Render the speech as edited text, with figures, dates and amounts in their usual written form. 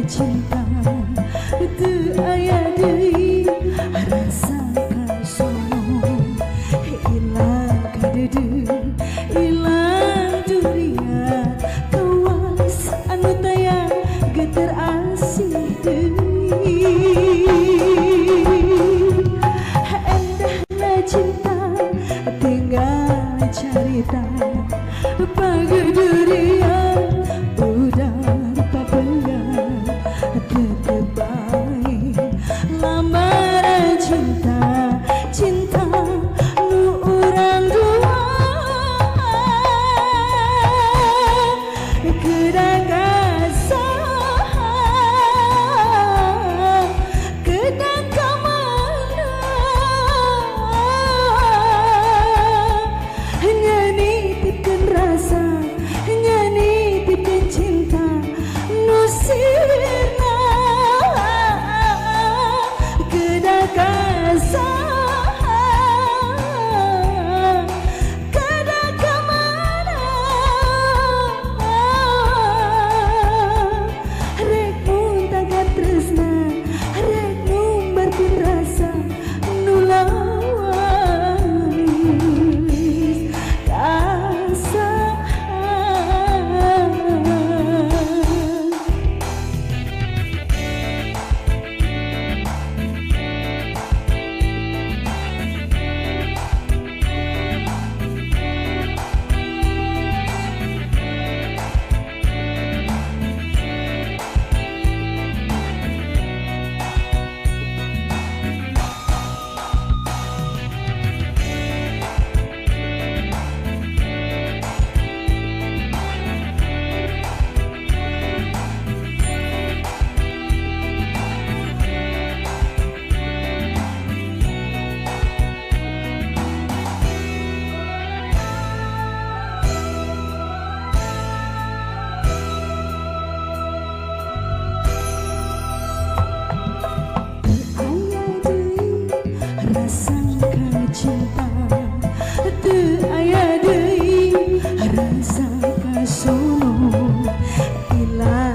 cinta teu aya deui rasa kasono ilang kadeudeung ilang durian kawas anu taya geter asih deui endahna cinta tinggal carita pagedurian udang papegan tetep bae lamaran cinta cinta nu urang dua kedah kasaha kedah kamana hanya nitipkeun rasa hanya nitipkeun cinta nu sirna kedah kasaha kedah kamana rek muntagan tresna rek numbarkeun rasa nu lawas kasaha. Cinta teu aya deui rasa kasono ilang